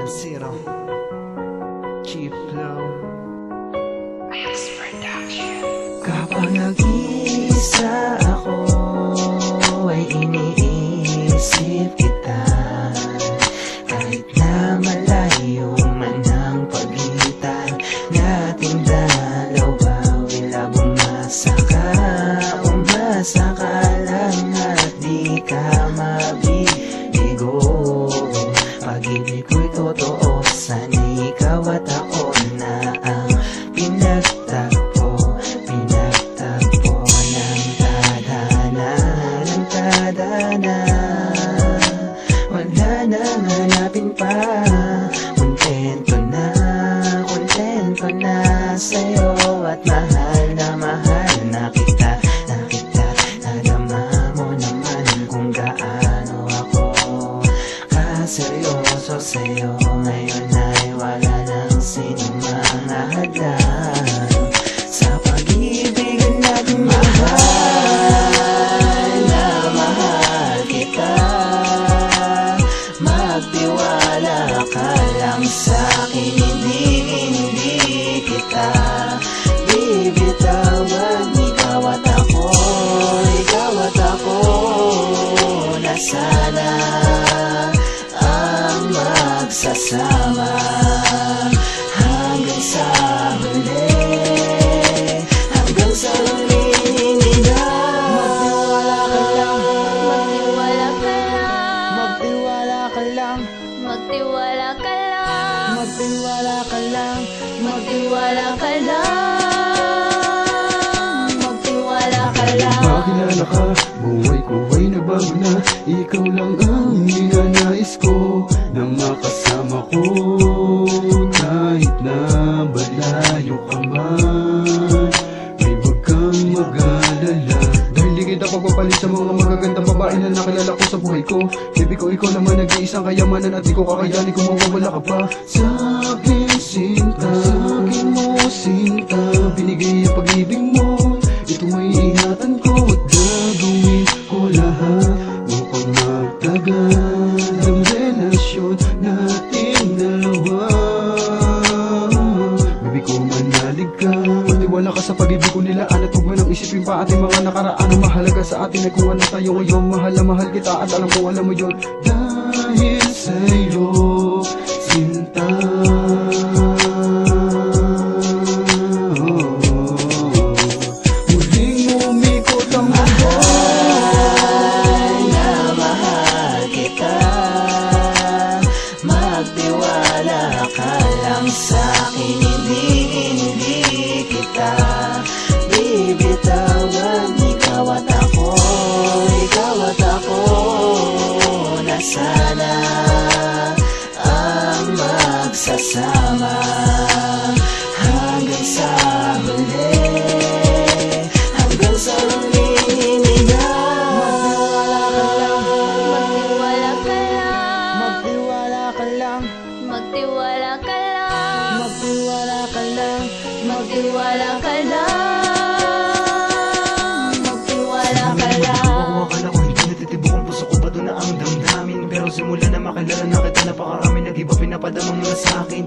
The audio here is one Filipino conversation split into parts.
1-0 Chief Flow Kapag nag-iisa ako ay iniisip kita. Kahit na malayo man ang pagitan nating dalawa, wala bumasa ka, umasa ka lang at di ka mabibigo. Pag-ibig ko'y totoo, sana'y ikaw at ako na ang pinagtagpo wala nang hanapin pa. Kontento na sa'yo at mahal na kita, nadama mo naman kung gaano ako kaseryoso sa'yo. Ngayon ay wala nang sinumang nahadlang sa pag-ibig natin. Magtiwala ka lang sa'kin, hindi kita bibitawan. Ikaw at ako na sana ang magsasama hanggang sa huli, hanggang sa huli. Magtiwala ka lang, Magtiwala ka lang, magtiwala ka lang, magtiwala ka lang. Makilala ka, buhay ko ay nagbago na. Ikaw lang ang ninanais ko na makasama ko, kahit na malayo ka man. Ay wag kang mag-alala, dahil di kita pagpapalit sa mga magagandang babae na nakilala ko sa buhay ko. Baby ko, ikaw naman nag-iisang kayamanan at di ko kakayanin kung mawawala ka pa sa akin, sinta. Sa akin mo, sinta, binigay ang pag-ibig mo. Ito may ingatan ko at gagawin ko lahat upang magtagal ang relasyon nating dalawa. Baby ko, manalig ka, magtiwala ka sa pag-ibig ko, nilaan at huwag mo nang isipin pa ating mga nakaraan. Ang mahalaga sa atin ay kung ano tayo ngayon. Mahal na mahal kita at alam ko alam mo yun. Dahil sa'yo, sinta. Muling umikot ang mundo. Mahal kita, magtiwala ka lang sa'kin, hindi kita bibitawan. Ikaw at ako na sana ang magsasama hanggang sa huli, hanggang sa huli. Magtiwala ka lang, Magtiwala ka lang, magtiwala ka lang, magtiwala ka lang, magtiwala ka lang, magtiwala ka lang. Akala ko hindi natitibok ang puso ko, bato na ang damdamin. Pero simula na makilala na kita, napakarami nag-iba pinapadamang na sa'kin.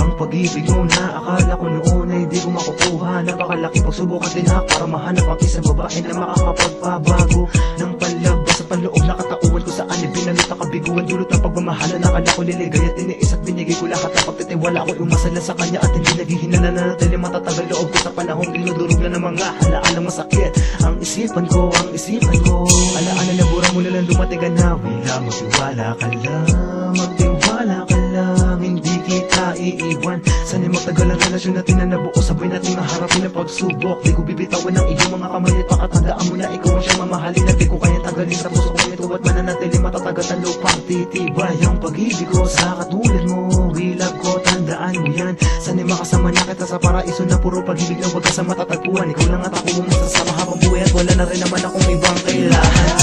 Ang pag-ibig mo na akala ko noon ay di ko makukuha. Napakalaki pagsubok at tinahak para mahanap ang isang babae na makakapagpabago ng panlabas at panloob na katauhan ko saan ibinalot ang kabiguan. Dulot ng pagmamahala na akala ko liligay at iniis at binigay ko lahat ng pagtitiwala ko. Umasala sa kanya at hindi naghihina na natili matatagal loob ko sa panahong dinudurog na ng mga halaalang masakit. Ang isipan ko, alaala na bura mo na lang dumating ka na. Wala, magtiwala ka lang, magtiwala ka lang, hindi kita iiwan. Sana'y magtagal ang relasyon natin na nabuo, sabay natin maharapin ang pagsubok. Di ko bibitawan ang iyong mga kamay at pakatandaan mo na ikaw ang siyang mamahalin. At di ko kaya tagalin sa puso ko ito at mananatili matatagat ang lupang titibay. Ang pag-ibig ko sa katulad mo, wilab ko, tandaan mo yan. Sana'y makasama na kita sa paraiso na puro pag-ibig na wag ka sa matatagpuan. Ikaw lang at ako masasama habang buhay at wala na rin naman akong ibang kailangan.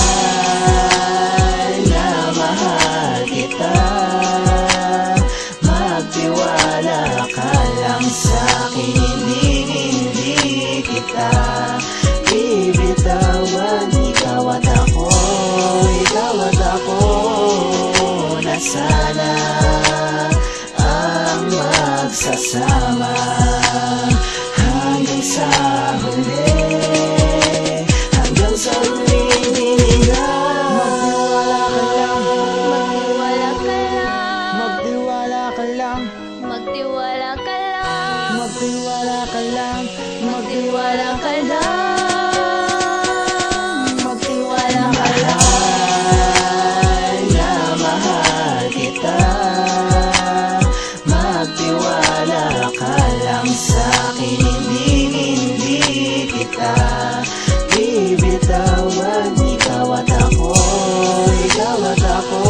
Mahal kita, magtiwala ka lang sa'kin, hindi kita bibitawan. Ikaw at ako na sana magsasama hanggang sa huli, hanggang sa huling hininga. Magtiwala ka lang. Magtiwala ka lang, Magtiwala ka lang. magtiwala ka lang, Magtiwala ka lang. Magtiwala ka lang. mahal na mahal kita. Magtiwala ka lang sa'kin, hindi kita bibitawan. Ikaw at ako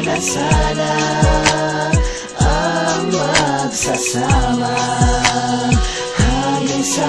na sana ang magsasama hanggang sa